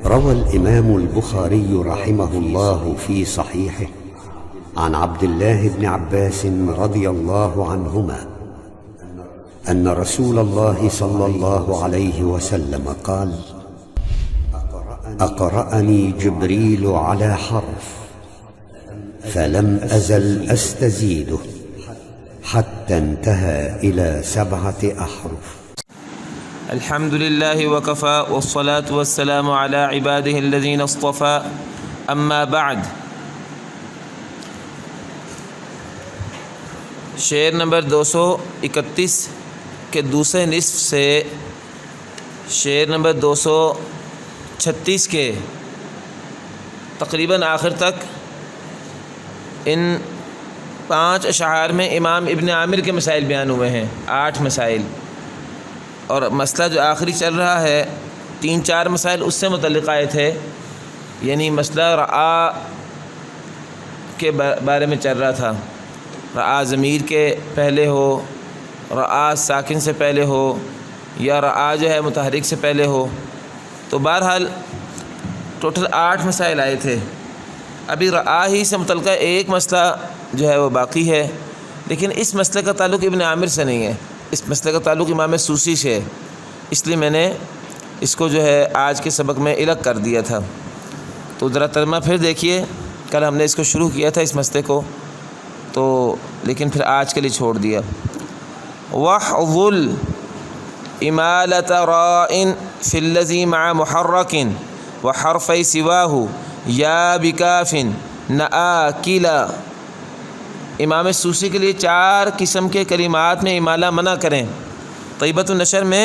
روى الإمام البخاري رحمه الله في صحيحه عن عبد الله بن عباس رضي الله عنهما أن رسول الله صلى الله عليه وسلم قال: أقرأني جبريل على حرف فلم أزل أستزيده حتى انتهى إلى 7 أحرف. الحمد لله وكفى والصلاة والسلام على عباده الذين اصطفى اما بعد. شعر نمبر 231 کے دوسرے نصف سے شعر نمبر 236 کے تقریباً آخر تک ان 5 اشعار میں امام ابن عامر کے مسائل بیان ہوئے ہیں، 8 مسائل، اور مسئلہ جو آخری چل رہا ہے 3-4 مسائل اس سے متعلق آئے تھے، یعنی مسئلہ رعا کے بارے میں چل رہا تھا، رعا ضمیر کے پہلے ہو، رعا ساکن سے پہلے ہو، یا رعا جو ہے متحرک سے پہلے ہو. تو بہرحال ٹوٹل 8 مسائل آئے تھے. ابھی رعا ہی سے متعلقہ ایک مسئلہ جو ہے وہ باقی ہے، لیکن اس مسئلے کا تعلق ابن عامر سے نہیں ہے، اس مسئلے کا تعلق امام سوسی سے ہے، اس لیے میں نے اس کو جو ہے آج کے سبق میں الگ کر دیا تھا. تو ذرا ترجمہ پھر دیکھیے، کل ہم نے اس کو شروع کیا تھا اس مسئلے کو، تو لیکن پھر آج کے لیے چھوڑ دیا. وَحْظُلْ إِمَالَةَ رَاءٍ فِي الَّذِي مَعَ مُحَرَّكٍ وَحَرْفَيْ سِوَاهُ يَا بِكَافٍ نَآكِلَ. امام سوسی کے لیے 4 قسم کے کلمات میں امالہ منع کریں. طیبۃ النشر میں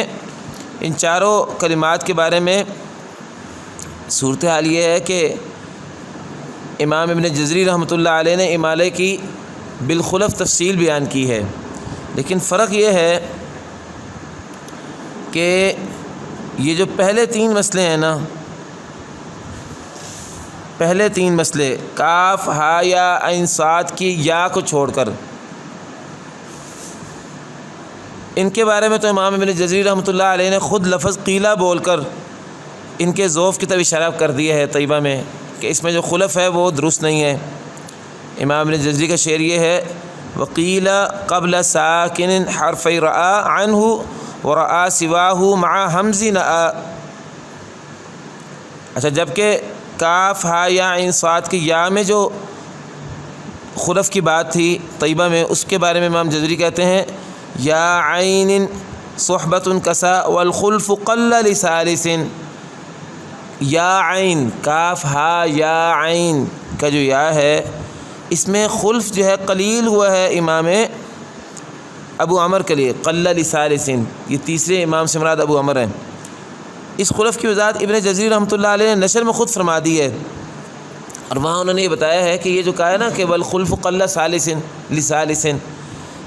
ان 4 کلمات کے بارے میں صورتحال یہ ہے کہ امام ابن جزری رحمۃ اللہ علیہ نے امالے کی بالخلف تفصیل بیان کی ہے، لیکن فرق یہ ہے کہ یہ جو پہلے 3 مسئلے ہیں نا، پہلے 3 مسئلے کاف ہا یا عین صاد کی یا کو چھوڑ کر، ان کے بارے میں تو امام ابن جزری رحمۃ اللہ علیہ نے خود لفظ قیلہ بول کر ان کے ذوف کی طرف اشارہ کر دیا ہے طیبہ میں کہ اس میں جو خلف ہے وہ درست نہیں ہے. امام ابن جزری کا شعر یہ ہے: وقیل قبل ساکن حرف رعا عنہ ورعا سواہ مع حمز نآ. اچھا، جبکہ کاف ہا یا عین صاد کی یا میں جو خلف کی بات تھی طیبہ میں، اس کے بارے میں امام جزری کہتے ہیں: یا عین صحبۃ کسا والخلف قل لثالث. یا عین، کاف ہا یا عین کا جو یا ہے، اس میں خلف جو ہے قلیل ہوا ہے امام ابو عمر کے لیے، قل لثالث، یہ تیسرے امام سے مراد ابو عمر ہیں. اس خلف کی وضاحت ابن جزری رحمۃ اللہ علیہ نے نشر میں خود فرما دی ہے، اور وہاں انہوں نے یہ بتایا ہے کہ یہ جو کہا ہے نا کہ والخلف قل ثالث لثالث،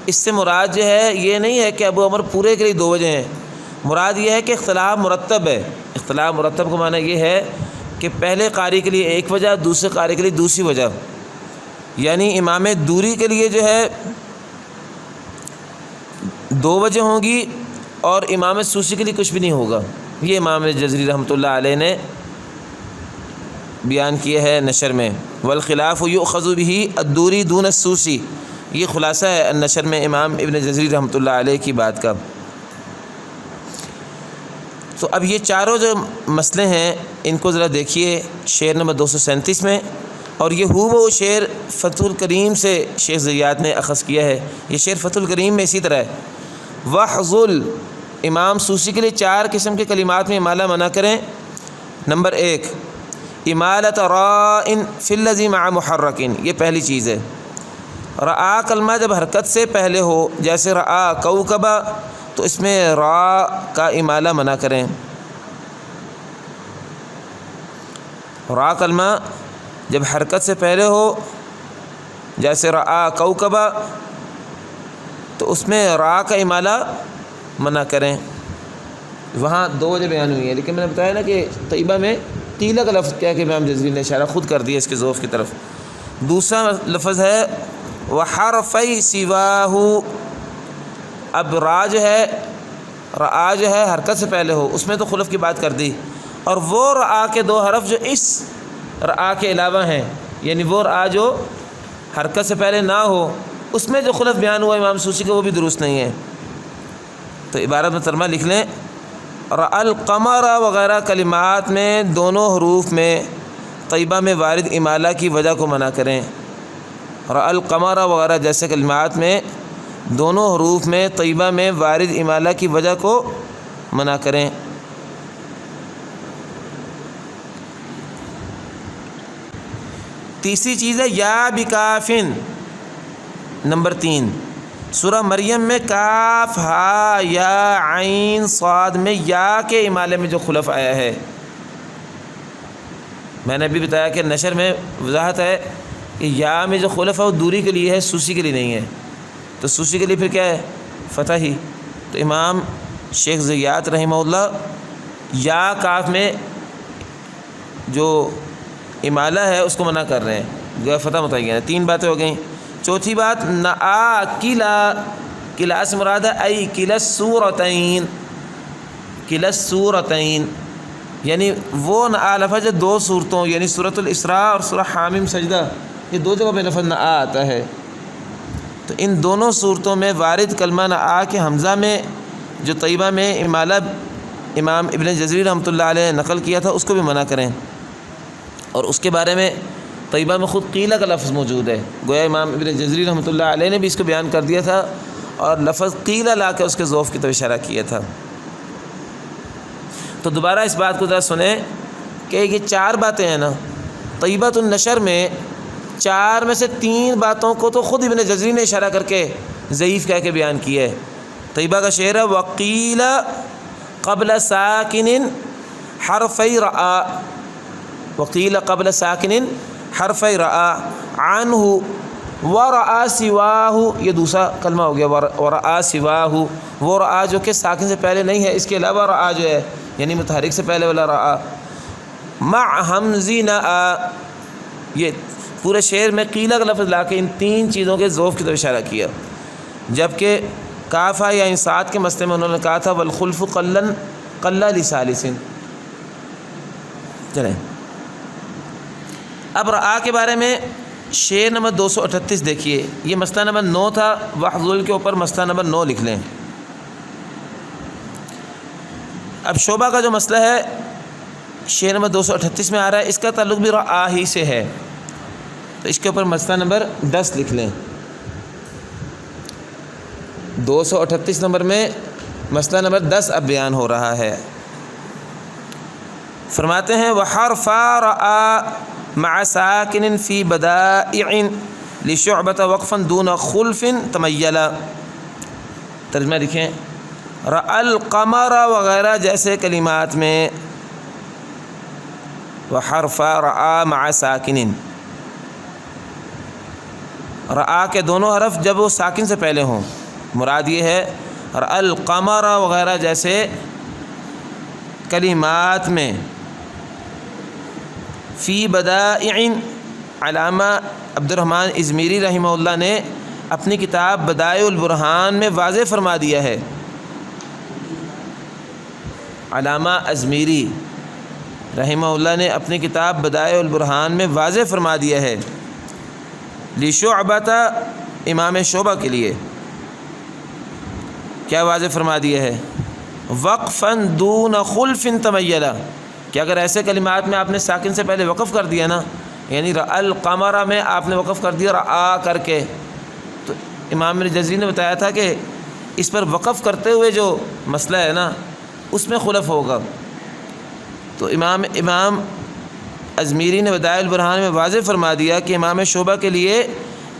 اس سے مراد جو ہے یہ نہیں ہے کہ ابو عمر پورے کے لیے 2 وجہ ہیں، مراد یہ ہے کہ اختلاف مرتب ہے. اختلاف مرتب کا معنی یہ ہے کہ پہلے قاری کے لیے ایک وجہ، دوسرے قاری کے لیے دوسری وجہ، یعنی امام دوری کے لیے جو ہے 2 وجہ ہوں گی اور امام سوسی کے لیے کچھ بھی نہیں ہوگا. یہ امام جزری رحمۃ اللہ علیہ نے بیان کیا ہے نشر میں. والخلاف یؤخذ به الدوری دون السوسی، یہ خلاصہ ہے نشر میں امام ابن جزری رحمۃ اللہ علیہ کی بات کا. تو اب یہ 4 جو مسئلے ہیں ان کو ذرا دیکھیے شعر نمبر 237 میں، اور یہ وہ شعر فتح الکریم سے شیخ زیاد نے اخذ کیا ہے. یہ شعر فتح الکریم میں اسی طرح ہے: وحظل، امام سوسی کے لیے 4 قسم کے کلمات میں امالہ منع کریں. نمبر 1 امالۃ راء فی الذی مع محرک، یہ پہلی چیز ہے. رعا کلمہ جب حرکت سے پہلے ہو، جیسے رعا کوکبہ، تو اس میں را کا امالہ منع کریں. را کلمہ جب حرکت سے پہلے ہو، جیسے رعا کوکبہ، تو اس میں را کا امالہ منع کریں. وہاں 2 وجہ بیان ہوئی ہیں، لیکن میں نے بتایا نا کہ طیبہ میں قیلہ کا لفظ کیا کہ امام جزری نے اشارہ خود کر دیا اس کے ذوف کی طرف. دوسرا لفظ ہے وحرفی سواہ. اب را جو ہے حرکت سے پہلے ہو، اس میں تو خلف کی بات کر دی، اور وہ رعا کے دو حرف جو اس رعا کے علاوہ ہیں، یعنی وہ رعا جو حرکت سے پہلے نہ ہو، اس میں جو خلف بیان ہوا امام سوسی کا وہ بھی درست نہیں ہے۔ تو عبارت میں ترجمہ لکھ لیں، رأى القمر وغیرہ کلمات میں دونوں حروف میں طیبہ میں وارد امالہ کی وجہ کو منع کریں۔ رأى القمر وغیرہ جیسے کلمات میں دونوں حروف میں طیبہ میں وارد امالہ کی وجہ کو منع کریں۔ تیسری چیز ہے یا بکافن، نمبر 3 سورہ مریم میں کاف ہا یا عین صاد میں یا کے امالے میں جو خلف آیا ہے، میں نے ابھی بتایا کہ نشر میں وضاحت ہے کہ یا میں جو خلف ہے وہ دوری کے لیے ہے، سوسی کے لیے نہیں ہے، تو سوسی کے لیے پھر کیا ہے؟ فتح ہی۔ تو امام شیخ زیات رحمہ اللہ یا کاف میں جو امالہ ہے اس کو منع کر رہے ہیں، جو فتح متعین ہے۔ 3 باتیں ہو گئیں۔ چوتھی بات نآ کلا سے مراد ہے ای کلا السورتین، کلا السورتین یعنی وہ نآ لفظ دو صورتوں یعنی سورۃ الاسراء اور سورہ حامیم سجدہ، یہ 2 جگہ پہ لفظ نآ آتا ہے۔ تو ان دونوں صورتوں میں وارد کلمہ نآ کے حمزہ میں جو طیبہ میں امالہ امام ابن جزری رحمۃ اللہ علیہ نے نقل کیا تھا اس کو بھی منع کریں، اور اس کے بارے میں طیبہ میں خود قیلہ کا لفظ موجود ہے، گویا امام ابن جزری رحمۃ اللہ علیہ نے بھی اس کو بیان کر دیا تھا اور لفظ قیلہ لا کے اس کے ضعف کی طرف اشارہ کیا تھا۔ تو دوبارہ اس بات کو ذرا سنیں کہ یہ 4 باتیں ہیں نا، طیبۃ النشر میں 4 میں سے 3 باتوں کو تو خود ابن جزری نے اشارہ کر کے ضعیف کہہ کے بیان کیا ہے۔ طیبہ کا شعر ہے وقیل قبل ساکن حرفی رآ، وقیل قبل ساکن حرفی رآ عنہ ورآ سواہ، یہ دوسرا کلمہ ہو گیا ورآ سواہ، وہ رآ جو کہ ساکن سے پہلے نہیں ہے، اس کے علاوہ رآ جو ہے یعنی متحرک سے پہلے والا رآ مع حمز نآ، یہ پورے شعر میں قیلہ کا لفظ لا کے ان 3 چیزوں کے ضعف کی طرف اشارہ کیا، جبکہ کافہ یا انسات کے مسئلے میں انہوں نے کہا تھا والخلف قلّ لثالث۔ چلیں اب رآ کے بارے میں شعر نمبر 238 دیکھیے، یہ مسئلہ نمبر 9 تھا، وحظل کے اوپر مسئلہ نمبر 9 لکھ لیں۔ اب شعبہ کا جو مسئلہ ہے شعر نمبر 238 میں آ رہا ہے، اس کا تعلق بھی رآ ہی سے ہے، تو اس کے اوپر مسئلہ نمبر 10 لکھ لیں۔ 238 نمبر میں مسئلہ نمبر 10 اب بیان ہو رہا ہے۔ فرماتے ہیں وحرف رآ مع ساکن فی بدائع لشعبۃ وقفا دون خلف تمیلا۔ ترجمہ لکھیں، رأى القمر وغیرہ جیسے کلمات میں وحرف رآ مع ساکن، رآ کے دونوں حرف جب وہ ساکن سے پہلے ہوں، مراد یہ ہے رأى القمر وغیرہ جیسے کلمات میں فی بدائع، علامہ عبد الرحمن ازمیری رحمہ اللہ نے اپنی کتاب بدائع البرہان میں واضح فرما دیا ہے، علامہ ازمیری رحمہ اللہ نے اپنی کتاب بدائع البرہان میں واضح فرما دیا ہے لشعبۃ، امام شعبہ کے لیے کیا واضح فرما دیا ہے؟ وقفاً دون خلف تمیلا، کہ اگر ایسے کلمات میں آپ نے ساکن سے پہلے وقف کر دیا نا، یعنی رأى القمر میں آپ نے وقف کر دیا رآ کر کے، تو امام جزری نے بتایا تھا کہ اس پر وقف کرتے ہوئے جو مسئلہ ہے نا اس میں خلف ہوگا، تو امام ازمیری نے بدائع البرہان میں واضح فرما دیا کہ امام شعبہ کے لیے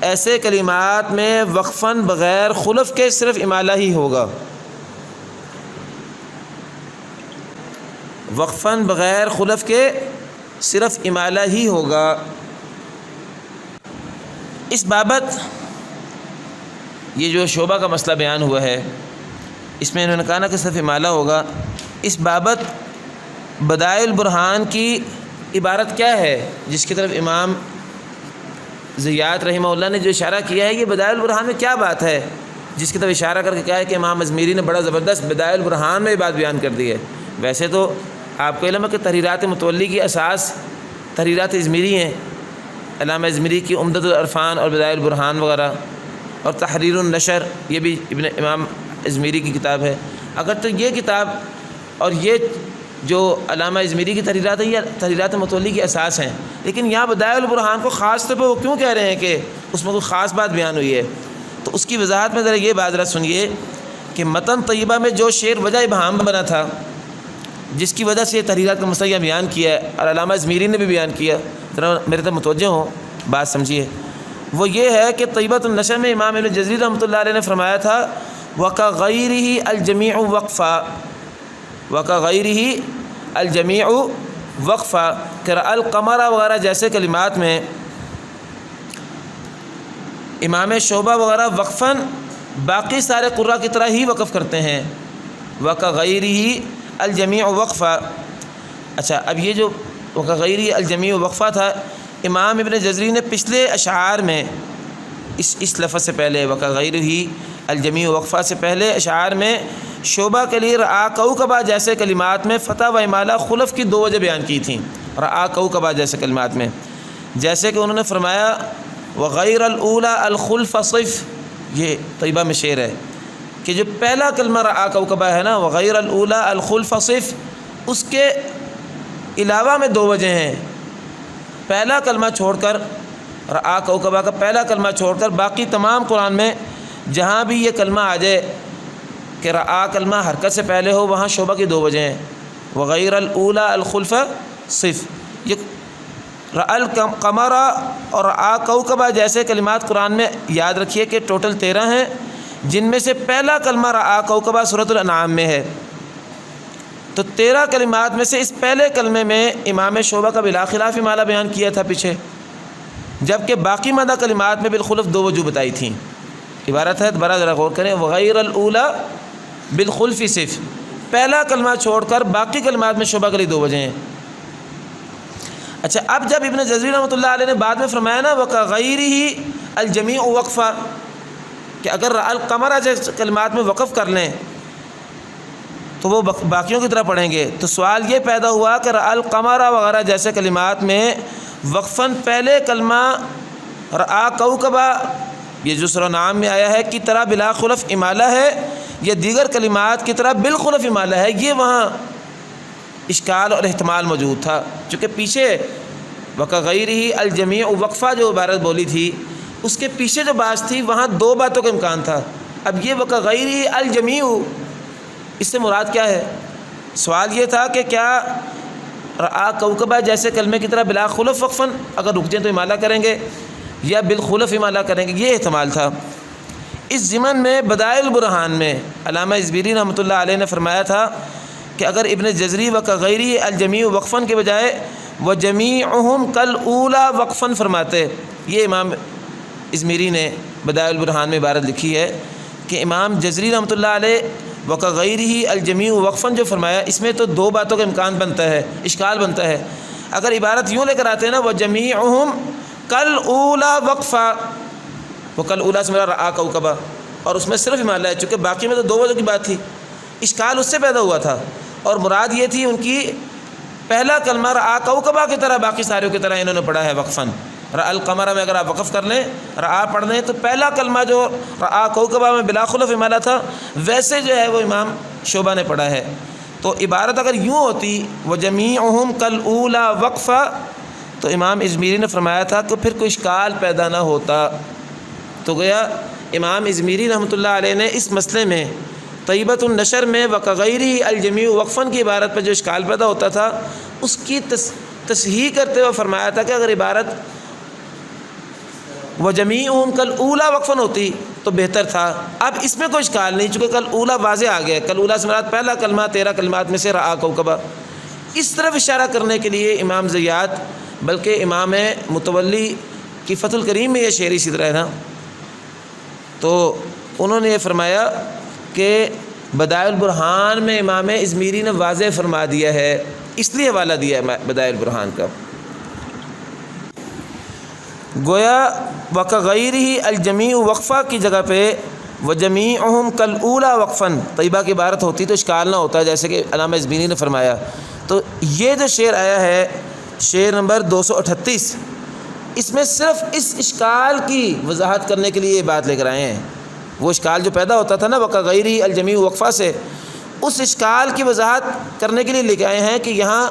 ایسے کلمات میں وقفاً بغیر خلف کے صرف امالہ ہی ہوگا، وقفاً بغیر خلف کے صرف امالہ ہی ہوگا۔ اس بابت یہ جو شعبہ کا مسئلہ بیان ہوا ہے اس میں انہوں نے کہا نا کہ صرف امالہ ہوگا، اس بابت بدائع البرہان کی عبارت کیا ہے جس کی طرف امام زیات رحمہ اللہ نے جو اشارہ کیا ہے، یہ بدائع البرہان میں کیا بات ہے جس کی طرف اشارہ کر کے کہا ہے کہ امام ازمیری نے بڑا زبردست بدائع البرہان میں یہ بات بیان کر دی ہے؟ ویسے تو آپ کو علم ہے کہ تحریرات متولی کی اساس تحریرات ازمیری ہیں، علامہ ازمیری کی عمدۃ العرفان اور بدائع البرہان وغیرہ، اور تحریر النشر یہ بھی امام ازمیری کی کتاب ہے۔ اگر تو یہ کتاب اور یہ جو علامہ ازمیری کی تحریرات ہیں یہ تحریرات متولی کی اساس ہیں، لیکن یہاں بدائع البرہان کو خاص طور پہ وہ کیوں کہہ رہے ہیں کہ اس میں کوئی خاص بات بیان ہوئی ہے؟ تو اس کی وضاحت میں ذرا یہ بات ذرا سنیے کہ متن طیبہ میں جو شعر وجہ ابہام بنا تھا، جس کی وجہ سے یہ تحریرات کا مسئلہ بیان کیا ہے اور علامہ ازمیری نے بھی بیان کیا، ذرا میرے طرف متوجہ ہوں، بات سمجھیے۔ وہ یہ ہے کہ طیبۃ النشر میں امام ابن جزری رحمۃ اللہ علیہ نے فرمایا تھا وَكَغَيْرِهِ الْجَمِيعُ وَقْفًا، وَكَغَيْرِهِ الْجَمِيعُ وَقْفًا، کہ رأى القمر وغیرہ جیسے کلمات میں امام شعبہ وغیرہ وقفاً باقی سارے قراء کی طرح ہی وقف کرتے ہیں، وَكَغَيْرِهِ الْجَمِيعُ وَقْفًا۔ اچھا، اب یہ جو وَكَغَيْرِهِ الْجَمِيعُ وقفہ تھا، امام ابن جزری نے پچھلے اشعار میں اس لفظ سے پہلے وَكَغَيْرِهِ الْجَمِيعُ وقفہ سے پہلے اشعار میں شعبہ کے لیے رعا کوکبہ جیسے کلمات میں فتح و امالہ خلف کی دو وجہ بیان کی تھیں، رعا کوکبہ جیسے کلمات میں، جیسے کہ انہوں نے فرمایا وغیر الاولی الخلف صف، یہ طیبہ میں شعر ہے کہ جو پہلا کلمہ رعا کوکبہ ہے نا وغیر الاولی الخلف صف، اس کے علاوہ میں دو وجہ ہیں، پہلا کلمہ چھوڑ کر رعا کوکبہ کا پہلا کلمہ چھوڑ کر باقی تمام قرآن میں جہاں بھی یہ کلمہ آ جائے کہ رعا کلمہ حرکت سے پہلے ہو وہاں شعبہ کی دو وجہ ہیں، وغیر الاولی الخلف صف، یہ رأى القمر اور رعا کوکبہ جیسے کلمات قرآن میں یاد رکھیے کہ ٹوٹل 13 ہیں، جن میں سے پہلا کلمہ رعا کوکبہ سورۃ الانعام میں ہے۔ تو 13 کلمات میں سے اس پہلے کلمے میں امام شعبہ کا بلا خلاف امالہ بیان کیا تھا پیچھے، جبکہ باقی مدہ کلمات میں بالخلف دو وجہ بتائی تھیں۔ عبارت ہے دوبارہ ذرا غور کریں، وغیر الاولی بالخلف صف، پہلا کلمہ چھوڑ کر باقی کلمات میں شعبہ کے لیے دو وجہ ہیں۔ اچھا، اب جب ابن جزری رحمۃ اللہ علیہ نے بعد میں فرمایا نا وَكَغَيْرِهِ الْجَمِيعُ وَقْفًا، کہ اگر رأى القمر جیسے کلمات میں وقف کر لیں تو وہ باقیوں کی طرح پڑھیں گے، تو سوال یہ پیدا ہوا کہ رأى القمر وغیرہ جیسے کلمات میں وقفاً پہلے کلمہ رعا کوکبہ یہ جو سورہ نعام میں آیا ہے کی طرح بلا خلف امالہ ہے یا دیگر کلمات کی طرح بالخلف امالہ ہے، یہ وہاں اشکال اور احتمال موجود تھا، چونکہ پیچھے وَكَغَيْرِهِ الْجَمِيعُ وقفہ جو عبارت بولی تھی اس کے پیچھے جو بات تھی وہاں دو باتوں کا امکان تھا۔ اب یہ وَكَغَيْرِهِ الْجَمِيعُ اس سے مراد کیا ہے؟ سوال یہ تھا کہ کیا رعا کوکبہ جیسے کلمے کی طرح بلا خلف وقفاً اگر رک جائیں تو امالہ کریں گے یا بالخلف امالہ کریں گے، یہ احتمال تھا۔ اس ضمن میں بدائع البرہان میں علامہ ازمیری رحمۃ اللہ علیہ نے فرمایا تھا کہ اگر ابن جزری وَكَغَيْرِهِ الْجَمِيعُ وقفاً کے بجائے وَجَمِيعُهُمْ كَالْأُولَى وقفاً فرماتے، یہ امام ازمیری نے بدائع البرہان میں عبارت لکھی ہے کہ امام جزری رحمۃ اللہ علیہ وَكَغَيْرِهِ الْجَمِيعُ وقفاً جو فرمایا اس میں تو دو باتوں کا امکان بنتا ہے، اشکال بنتا ہے۔ اگر عبارت یوں لے کر آتے ہیں نا وَجَمِيعُهُمْ كَالْأُولَى وقفا، وہ كَالْأُولَى سے میرا رعا کوکبہ اور اس میں صرف امالہ ہے، چونکہ باقی میں تو دو وجہ کی بات تھی، اشکال اس سے پیدا ہوا تھا، اور مراد یہ تھی ان کی پہلا کلمہ رعا کوکبہ کی طرح باقی ساروں کی طرح انہوں نے پڑھا ہے وقفاً۔ رأى القمر میں اگر آپ وقف کر لیں رعا پڑھ لیں تو پہلا کلمہ جو رعا کوکبہ میں بلا خلف امالہ تھا ویسے جو ہے وہ امام شعبہ نے پڑھا ہے۔ تو عبارت اگر یوں ہوتی وَجَمِيعُهُمْ كَالْأُولَى وقفا تو امام ازمیری نے فرمایا تھا کہ پھر کوئی اشکال پیدا نہ ہوتا، تو گویا امام ازمیری رحمۃ اللہ علیہ نے اس مسئلے میں طیبۃ النشر میں وَكَغَيْرِهِ الْجَمِيعُ وقفاً کی عبارت پہ جو اشکال پیدا ہوتا تھا اس کی تصحیح کرتے ہوئے فرمایا تھا کہ اگر عبارت وَجَمِيعُهُمْ كَالْأُولَى وقفاً ہوتی تو بہتر تھا۔ اب اس میں کوئی اشکال نہیں، چونکہ کالأولیٰ واضح آ گیا، کالأولیٰ سے مراد پہلا کلمہ 13 کلمات میں سے رعا کوکبہ، اس طرف اشارہ کرنے کے لیے امام زیات بلکہ امام متولی کی فتح الکریم میں یہ شعر اسی طرح ہے نا، تو انہوں نے یہ فرمایا کہ بدائع البرہان میں امام ازمیری نے واضح فرما دیا ہے، اس لیے حوالہ دیا ہے بدائع البرہان کا۔ گویا وَكَغَيْرِهِ الْجَمِيعُ وقفہ کی جگہ پہ وَجَمِيعُهُمْ كَالْأُولَى وقفاً طیبہ کی عبارت ہوتی تو اشکال نہ ہوتا، جیسے کہ علامہ ازمیری نے فرمایا تو یہ جو شعر آیا ہے شعر نمبر 238، اس میں صرف اس اشکال کی وضاحت کرنے کے لیے یہ بات لے کر آئے ہیں۔ وہ اشکال جو پیدا ہوتا تھا نا وَكَغَيْرِهِ الجمیع وقفہ سے، اس اشکال کی وضاحت کرنے کے لیے لے کے آئے ہیں کہ یہاں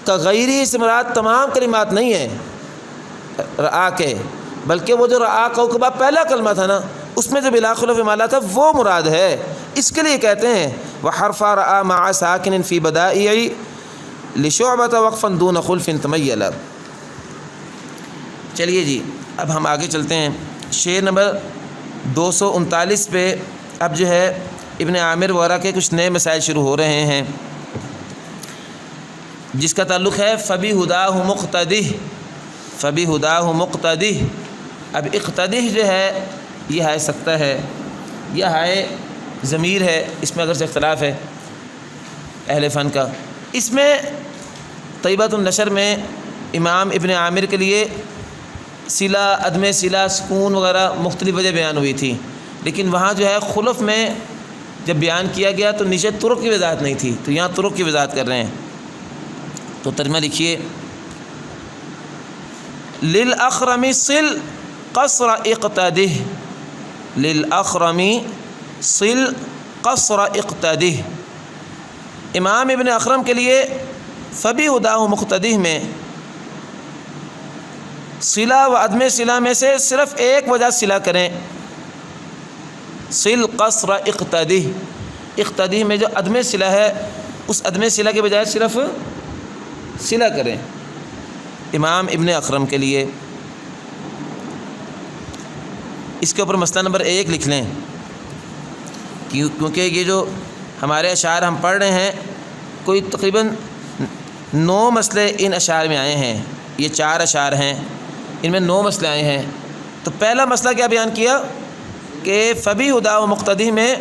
کغیری سے مراد تمام کلمات نہیں ہیں رعا کے، بلکہ وہ جو رعا کوكبہ پہلا کلمہ تھا نا، اس میں جو بلا خلف مالا تھا وہ مراد ہے۔ اس کے لیے کہتے ہیں وحرف رعا مع ساکن فی بدائع لشعبۃ وقفا دون خلف تمیل۔ چلیے جی اب ہم آگے چلتے ہیں شعر نمبر 239 پہ۔ اب جو ہے ابن عامر وغیرہ کے کچھ نئے مسائل شروع ہو رہے ہیں جس کا تعلق ہے فَبِهُدَاهُ مُقْتَدِهْ، فَبِهُدَاهُ مُقْتَدِهْ۔ اب اقتدih جو ہے یہ ہائے سکتہ ہے یا ہائے ضمیر ہے، اس میں اگر سے اختلاف ہے اہل فن کا۔ اس میں طیبۃ النشر میں امام ابن عامر کے لیے صلہ، عدم صلہ، سکون وغیرہ مختلف وجہ بیان ہوئی تھی، لیکن وہاں جو ہے خلف میں جب بیان کیا گیا تو نیچے طرق کی وضاحت نہیں تھی، تو یہاں طرق کی وضاحت کر رہے ہیں۔ تو ترجمہ لکھیے للأخرم صل قصر اقتدہ، للأخرم صل قصر اقتدہ۔ امام ابن اخرم کے لیے فَبِهُدَاهُ مُقْتَدِهْ میں صلہ و عدم صلہ میں سے صرف ایک وجہ صلہ کریں، صل قصر اقتدہ۔ اقتدہ میں جو عدم صلہ ہے اس عدم صلہ کے بجائے صرف صلہ کریں امام ابن اخرم کے لیے۔ اس کے اوپر مسئلہ نمبر 1 لکھ لیں، کیونکہ یہ جو ہمارے اشعار ہم پڑھ رہے ہیں کوئی تقریباً 9 مسئلے ان اشعار میں آئے ہیں، یہ 4 اشعار ہیں، ان میں 9 مسئلے آئے ہیں۔ تو پہلا مسئلہ کیا بیان کیا کہ فَبِهُدَاهُ مُقْتَدِهْ میں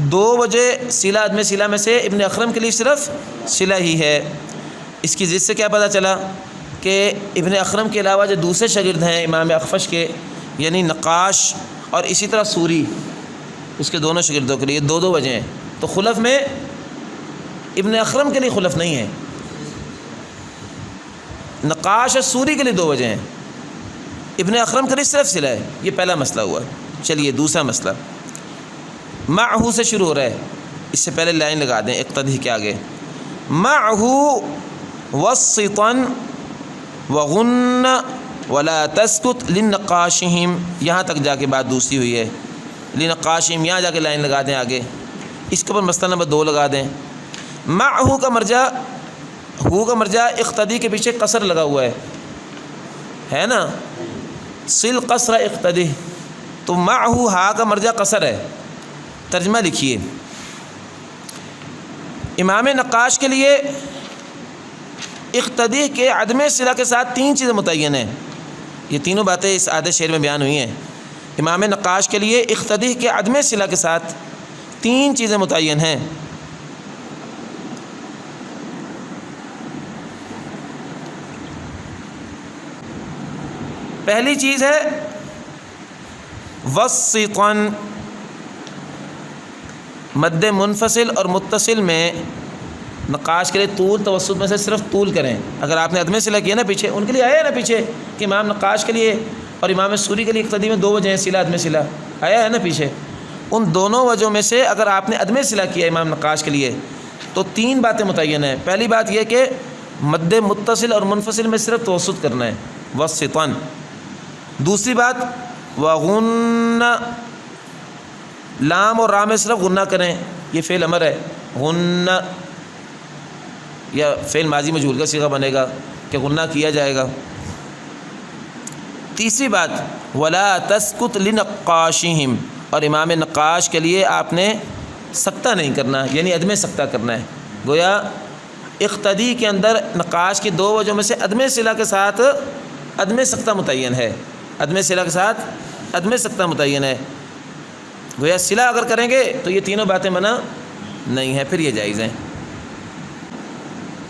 2 وجہ صلہ عدم صلہ میں سے ابن اخرم کے لیے صرف صلہ ہی ہے۔ اس کی ضد سے کیا پتہ چلا کہ ابن اخرم کے علاوہ جو دوسرے شاگرد ہیں امام اخفش کے، یعنی نقاش اور اسی طرح سوری، اس کے دونوں شاگردوں کے لیے 2 وجہ ہیں، تو خلف میں ابن اخرم کے لیے خلف نہیں ہے، نقاش اور سوری کے لیے 2 وجہ ہیں، ابن اخرم کے لیے صرف صلہ ہے۔ یہ پہلا مسئلہ ہوا۔ چلیے دوسرا مسئلہ معہو سے شروع ہو رہا ہے، اس سے پہلے لائن لگا دیں اقتدی کے آگے، معہو وسطن وغن ولا تسکت لنقاشہم، یہاں تک جا کے بات دوسری ہوئی ہے، لنقاشہم یہاں جا کے لائن لگا دیں آگے۔ اس کے اوپر مسئلہ نمبر 2 لگا دیں۔ معہو کا مرجع، ہو کا مرجع اقتدی کے پیچھے قصر لگا ہوا ہے نا، صل قصر اقتدی، تو معہو ہا کا مرجع قصر ہے۔ ترجمہ لکھیے امام نقاش کے لیے اقتدی کے عدم صلہ کے ساتھ 3 چیزیں متعین ہیں، یہ تینوں باتیں اس آدھے شعر میں بیان ہوئی ہیں۔ امام نقاش کے لیے اقتدی کے عدم صلہ کے ساتھ 3 چیزیں متعین ہیں۔ پہلی چیز ہے وسطن، مد منفصل اور متصل میں نقاش کے لیے طول توسط میں سے صرف طول کریں۔ اگر آپ نے عدم صلہ کیا نا پیچھے، ان کے لیے آیا ہے نا پیچھے کہ امام نقاش کے لیے اور امام سوری کے لیے اقتدی میں 2 وجہ ہیں، صلہ عدم صلہ آیا ہے نا پیچھے، ان دونوں وجہوں میں سے اگر آپ نے عدم صلہ کیا امام نقاش کے لیے تو 3 باتیں متعین ہیں۔ پہلی بات یہ کہ مد متصل اور منفصل میں صرف توسط کرنا ہے وسطن۔ دوسری بات وغن، لام اور را میں صرف غنہ کریں، یہ فعل امر ہے، غن یا فعل ماضی مجہول کا صیغہ بنے گا کہ غنہ کیا جائے گا۔ تیسری بات ولا تسکت لنقاشہم، اور امام نقاش کے لیے آپ نے سکتہ نہیں کرنا، یعنی عدم سکتہ کرنا ہے۔ گویا اقتدی کے اندر نقاش کی 2 وجہوں میں سے عدم صلہ کے ساتھ عدم سکتہ متعین ہے، عدم صلہ کے ساتھ عدم سکتہ متعین ہے۔ گویا صلہ اگر کریں گے تو یہ تینوں باتیں منع نہیں ہیں، پھر یہ جائز ہیں۔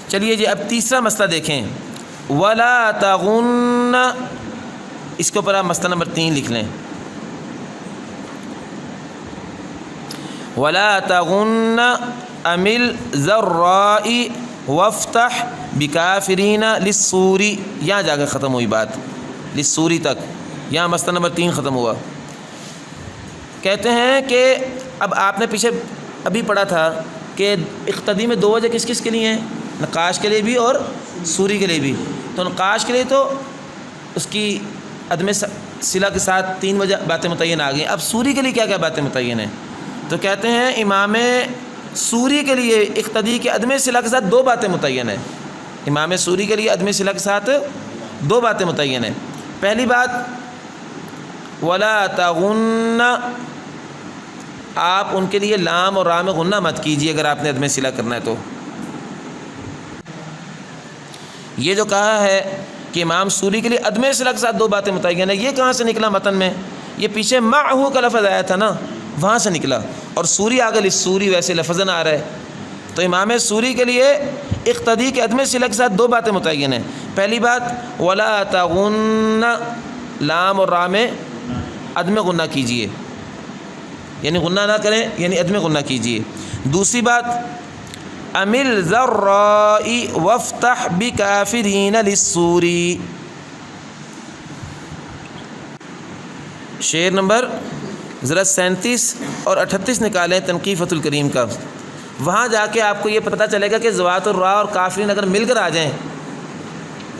چلیے جی اب تیسرا مسئلہ دیکھیں، ولا تغن، اس کے اوپر آپ مسئلہ نمبر 3 لکھ لیں، ولا تغن امل ذرائی وفتح بکافرین للسوری، یہاں جا کے ختم ہوئی بات، للسوری تک، یہاں مسئلہ نمبر 3 ختم ہوا۔ کہتے ہیں کہ اب آپ نے پیچھے ابھی پڑھا تھا کہ اقتدی میں 2 وجہ کس کس کے لیے ہیں، نقاش کے لیے بھی اور سوری کے لیے بھی۔ تو نقاش کے لیے تو اس کی عدم صلہ کے ساتھ 3 وجہ باتیں متعین آ گئیں، اب سوری کے لیے کیا کیا باتیں متعین ہیں؟ تو کہتے ہیں امام سوری کے لیے اقتدی کے عدم صلہ کے ساتھ 2 باتیں متعین ہیں۔ امام سوری کے لیے عدم صلہ کے ساتھ 2 باتیں متعین ہیں۔ پہلی بات ولا تغن، آپ ان کے لیے لام اور را میں غنہ مت کیجیے اگر آپ نے عدم صلہ کرنا ہے تو۔ یہ جو کہا ہے کہ امام سوری کے لیے عدم صلہ کے ساتھ 2 باتیں متعین ہیں، یہ کہاں سے نکلا متن میں؟ یہ پیچھے معہو کا لفظ آیا تھا نا، وہاں سے نکلا، اور سوری آگے للسوری ویسے لفظاً آ رہا ہے۔ تو امام سوری کے لیے اقتدی کے عدم صلہ کے ساتھ 2 باتیں متعین ہیں۔ پہلی بات ولا تغن، لام اور را میں عدم غنہ کیجیے، یعنی غنہ نہ کریں، یعنی عدم غنہ کیجیے۔ دوسری بات امل ذراء وافتح بکافرین للسوری، شعر نمبر ذرا 37 اور 38 نکالیں تنقیفۃ الکریم کا، وہاں جا کے آپ کو یہ پتہ چلے گا کہ ذوات الراء اور کافرین اگر مل کر آ جائیں،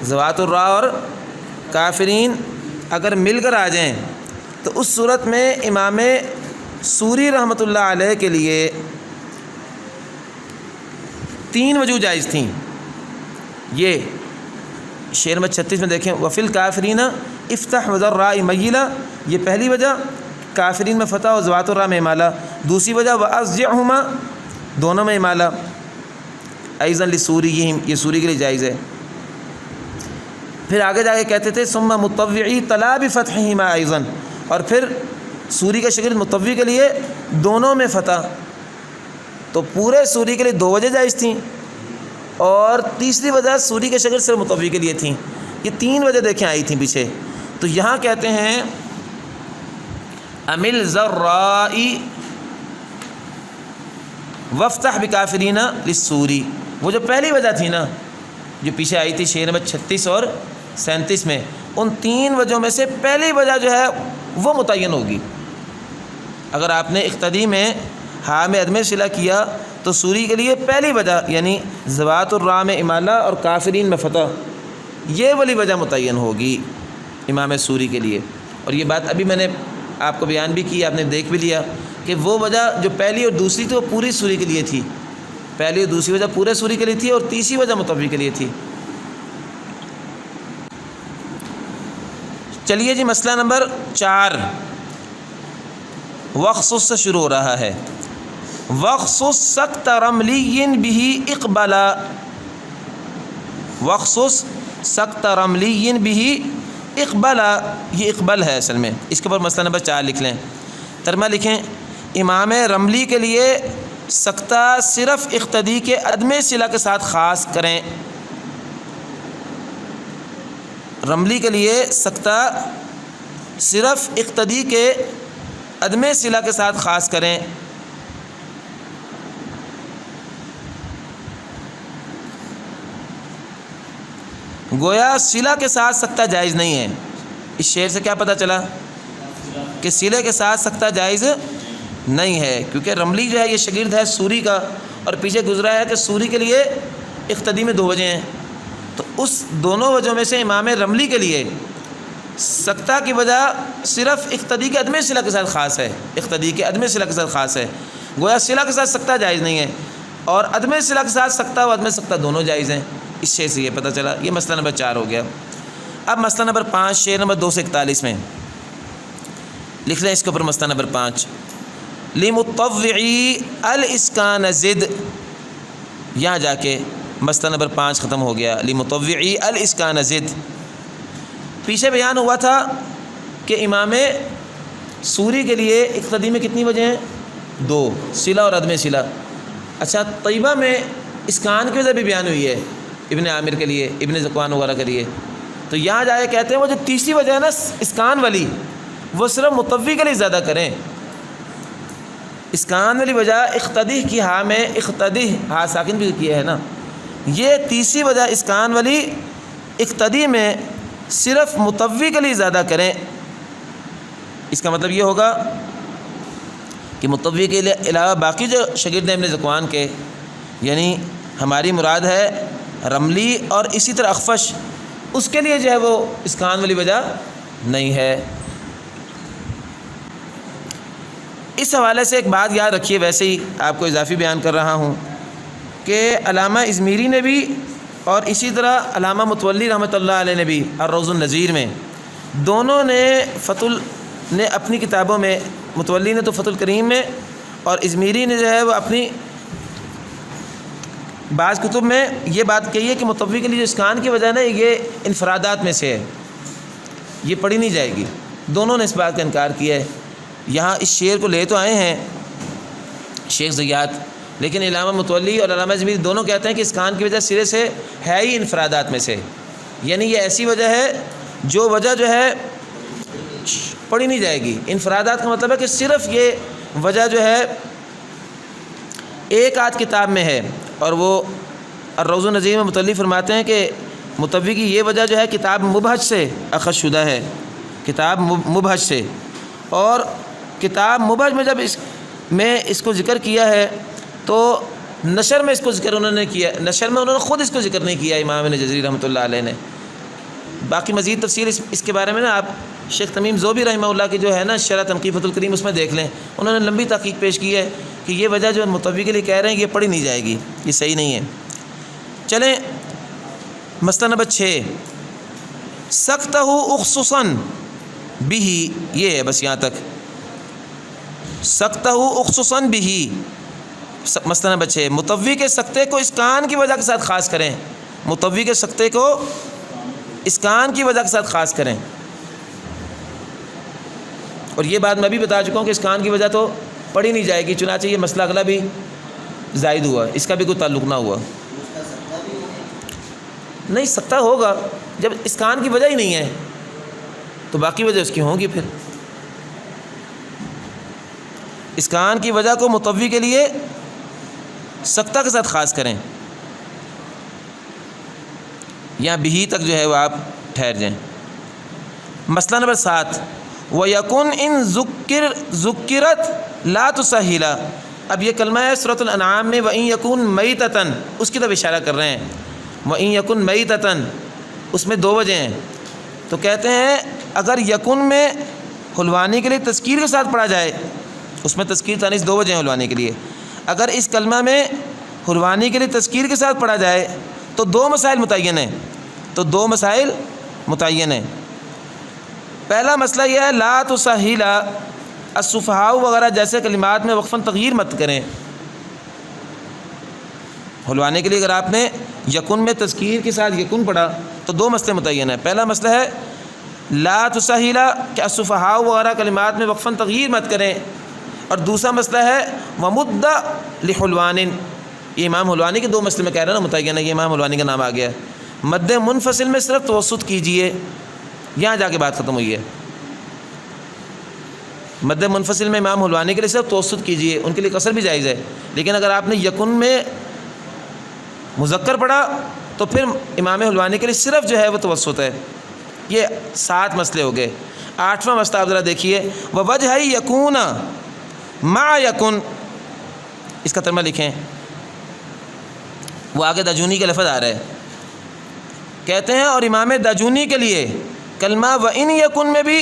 ذوات الراء اور کافرین اگر مل کر آ جائیں تو اس صورت میں امام سوری رحمۃ اللہ علیہ کے لیے 3 وجوہ جائز تھیں۔ یہ شعر نمبر 36 میں دیکھیں، وفی الکافرین افتح وذراء میلا، یہ پہلی وجہ، کافرین میں فتح اور ذوات الراء میں امالہ۔ دوسری وجہ واضجعہما، دونوں میں امالہ، ایضا لسوری، یہ سوری کے لیے جائز ہے۔ پھر آگے جا کے کہتے تھے ثم مطوعی طلا بفتحہما ایضا، اور پھر سوری کا شکل مطوع کے لیے دونوں میں فتح، تو پورے سوری کے لیے 2 وجہ جائز تھیں، اور تیسری وجہ سوری کے شکل صرف مطوع کے لیے تھیں۔ یہ 3 وجہ دیکھیں آئی تھیں پیچھے۔ تو یہاں کہتے ہیں امل ذراء وافتح بکافرین للسوری، وہ جو پہلی وجہ تھی نا جو پیچھے آئی تھی شعر نمبر 36 اور 37 میں، ان 3 وجہوں میں سے پہلی وجہ جو ہے وہ متعین ہوگی۔ اگر آپ نے اقتدی میں ہاں میں عدم صلہ کیا تو سوری کے لیے پہلی وجہ یعنی ذوات الراء میں امالہ اور کافرین میں فتح، یہ والی وجہ متعین ہوگی امام سوری کے لیے۔ اور یہ بات ابھی میں نے آپ کو بیان بھی کی، آپ نے دیکھ بھی لیا کہ وہ وجہ جو پہلی اور دوسری تھی وہ پوری سوری کے لیے تھی، پہلی اور دوسری وجہ پورے سوری کے لیے تھی، اور تیسری وجہ مطوع کے لیے تھی۔ چلیے جی مسئلہ نمبر 4 وخصص سے شروع ہو رہا ہے۔ وخصص سکت رملی بہ اقبلا، وخصص سکت رملی بہ اقبلا، یہ اقبل ہے اصل میں، اس کے اوپر مسئلہ نمبر 4 لکھ لیں، ترجمہ لکھیں۔ امام رملی کے لیے سکتہ صرف اقتدی کے عدم صلہ کے ساتھ خاص کریں، رملی کے لیے سکتہ صرف اقتدی کے عدم صلہ کے ساتھ خاص کریں۔ گویا صلہ کے ساتھ سکتہ جائز نہیں ہے۔ اس شعر سے کیا پتہ چلا کہ صلہ کے ساتھ سکتہ جائز نہیں ہے، کیونکہ رملی جو ہے یہ شاگرد ہے سوری کا، اور پیچھے گزرا ہے کہ سوری کے لیے اقتدی میں 2 وجہ ہیں، تو اس دونوں وجہوں میں سے امام رملی کے لیے سکتہ کی وجہ صرف اقتدی کے عدم صلہ کے ساتھ خاص ہے، اقتدی کے عدم صلہ کے ساتھ خاص ہے، گویا صلہ کے ساتھ سکتہ جائز نہیں ہے، اور عدم صلہ کے ساتھ سکتہ و عدم سکتہ دونوں جائز ہیں۔ اس شعر سے یہ پتہ چلا۔ یہ مسئلہ نمبر 4 ہو گیا۔ اب مسئلہ نمبر 5 شعر نمبر 241 میں لکھ لیں اس کے اوپر مسئلہ نمبر 5 لمطوعی الاسکان زد، یہاں جا کے مسئلہ نمبر 5 ختم ہو گیا۔ لمطوعی الاسکان زد، پیچھے بیان ہوا تھا کہ امام سوری کے لیے اقتدی میں کتنی وجہ ہیں؟ 2، صلہ اور عدم صلہ۔ اچھا طیبہ میں اسکان کی وجہ بھی بیان ہوئی ہے ابن عامر کے لیے، ابن ذکوان وغیرہ کے لیے، تو یہاں جائے کہتے ہیں وہ جو تیسری وجہ ہے نا اسکان والی، وہ صرف مطوع کے لیے زیادہ کریں۔ اسکان والی وجہ اقتدی کی ہاں میں اقتدی ہاں ساکن بھی کیا ہے نا، یہ تیسری وجہ اسکان والی اقتدی میں صرف متوی کے لیے زیادہ کریں۔ اس کا مطلب یہ ہوگا کہ متوی کے علاوہ باقی جو شاگرد ہیں ابن ذکوان کے، یعنی ہماری مراد ہے رملی اور اسی طرح اخفش، اس کے لیے جو ہے وہ اسکان والی وجہ نہیں ہے۔ اس حوالے سے ایک بات یاد رکھیے، ویسے ہی آپ کو اضافی بیان کر رہا ہوں کہ علامہ ازمیری نے بھی اور اسی طرح علامہ متولی رحمۃ اللہ علیہ نے بھی الروض النظیر میں، دونوں نے اپنی کتابوں میں، متولی نے تو فتح الکریم میں اور ازمیری نے جو ہے وہ اپنی بعض کتب میں یہ بات کہی ہے کہ متوی کے لیے جو اسکان کی وجہ ہے یہ انفرادات میں سے ہے، یہ پڑھی نہیں جائے گی۔ دونوں نے اس بات کا انکار کیا ہے۔ یہاں اس شعر کو لے تو آئے ہیں شیخ زیات، لیکن علامہ متولی اور علامہ ازمیری دونوں کہتے ہیں کہ اسکان کی وجہ سرے سے ہے ہی انفرادات میں سے، یعنی یہ ایسی وجہ ہے جو وجہ جو ہے پڑھی نہیں جائے گی۔ انفرادات کا مطلب ہے کہ صرف یہ وجہ جو ہے ایک آدھ کتاب میں ہے، اور وہ الروض النظیر میں متولی فرماتے ہیں کہ متوی کی یہ وجہ جو ہے کتاب مبہج سے اخذ شدہ ہے، کتاب مبہج سے، اور کتاب مبہج میں جب اس کو ذکر کیا ہے تو نشر میں اس کو ذکر انہوں نے کیا، نشر میں انہوں نے خود اس کو ذکر نہیں کیا امام ابن جزری رحمۃ اللہ علیہ نے۔ باقی مزید تفصیل اس کے بارے میں نا آپ شیخ تمیم ذوبی رحمہ اللہ کی جو ہے نا شرح تنقیح فتح الکریم اس میں دیکھ لیں، انہوں نے لمبی تحقیق پیش کی ہے کہ یہ وجہ جو متوی کے لیے کہہ رہے ہیں یہ پڑھی نہیں جائے گی، یہ صحیح نہیں ہے۔ چلیں مسئلہ نمبر 6، سقطہ اخصصاً بھی، یہ ہے بس یہاں تک، سقطہ اخصصاً بھی، مسئلہ نمبر 6، متوی کے سقطے کو اسکان کی وجہ کے ساتھ خاص کریں، متوی کے سقطے کو اسکان کی وجہ کے ساتھ خاص کریں۔ اور یہ بات میں بھی بتا چکا ہوں کہ اسکان کی وجہ تو پڑھی نہیں جائے گی، چنانچہ یہ مسئلہ اگلا بھی زائد ہوا، اس کا بھی کوئی تعلق نہ ہوا۔ نہیں سقطہ ہوگا جب اسکان کی وجہ ہی نہیں ہے تو باقی وجہ اس کی ہوں گی، پھر اسکان کی وجہ کو متوی کے لیے سقطہ کے ساتھ خاص کریں، یہاں بھی تک جو ہے وہ آپ ٹھہر جائیں۔ مسئلہ نمبر 7، وَيَكُنْ إِن ذُكِّرَتْ لَا تُسَهِّلَ، اب یہ کلمہ ہے سورۃ الانعام میں وَإِن يَكُنْ مَيْتَةً، اس کی طرف اشارہ کر رہے ہیں، وَإِن يَكُنْ مَيْتَةً، اس میں 2 وجہ ہیں، تو کہتے ہیں اگر یکن میں حلوانی کے لیے تذکیر کے ساتھ پڑھا جائے، اس میں تذکیر تانیث 2 وجہ ہیں حلوانی کے لیے، اگر اس کلمہ میں حلوانی کے لیے تذکیر کے ساتھ پڑھا جائے تو 2 مسائل متعین ہیں، تو 2 مسائل متعین ہیں۔ پہلا مسئلہ یہ ہے لا تسہل السفہاء وغیرہ جیسے کلمات میں وقفاً تغییر مت کریں۔ حلوانے کے لیے اگر آپ نے یکن میں تذکیر کے ساتھ یکن پڑھا تو 2 مسئلے متعین ہیں۔ پہلا مسئلہ ہے لا تسہل کہ السفہاء وغیرہ کلمات میں وقفاً تغییر مت کریں، اور دوسرا مسئلہ ہے ومد لحلوان، یہ امام حلوانی کے 2 مسئلے میں کہہ رہا نا متعین ہے، یہ امام حلوانی کا نام آ گیا ہے۔ مد منفصل میں صرف توسط کیجئے، یہاں جا کے بات ختم ہوئی ہے۔ مد منفصل میں امام حلوانی کے لیے صرف توسط کیجئے، ان کے لیے قصر بھی جائز ہے، لیکن اگر آپ نے یکن میں مذکر پڑھا تو پھر امام حلوانی کے لیے صرف جو ہے وہ توسط ہے۔ یہ 7 مسئلے ہو گئے۔ 8واں مسئلہ آپ ذرا دیکھیے، ووجہ یکون مع یکن، اس کا ترجمہ لکھیں، وہ آگے دجونی کا لفظ آ رہا ہے، کہتے ہیں اور امام دجونی کے لیے کلمہ وَإِن یکن میں بھی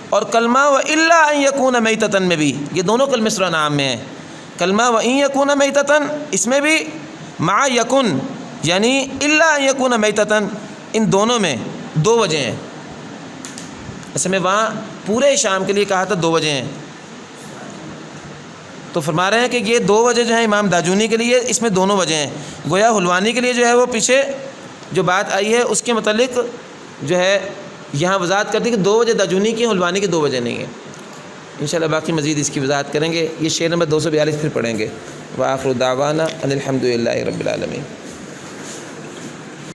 اور کلمہ وَإِلَّا أَن يَكُونَ مَيْتَةً میں بھی، یہ دونوں کلمے سورہ انعام میں ہیں۔ کلمہ وَإِن يَكُونَ مَيْتَةً اس میں بھی، مع یکن یعنی إِلَّا أَن يَكُونَ مَيْتَةً، ان دونوں میں 2 وجہ ہیں۔ ایسے میں وہاں پورے شام کے لیے کہا تھا 2 وجہ ہیں، تو فرما رہے ہیں کہ یہ 2 وجہ جو ہیں امام داجونی کے لیے، اس میں دونوں وجہ ہیں۔ گویا حلوانی کے لیے جو ہے وہ پیچھے جو بات آئی ہے اس کے متعلق جو ہے یہاں وضاحت کرتی ہے کہ 2 وجہ داجونی کی، حلوانی کی 2 وجہ نہیں ہے۔ انشاءاللہ باقی مزید اس کی وضاحت کریں گے، یہ شعر نمبر 242 پھر پڑھیں گے۔ وآخر دعوانا ان الحمد للہ رب العالمین۔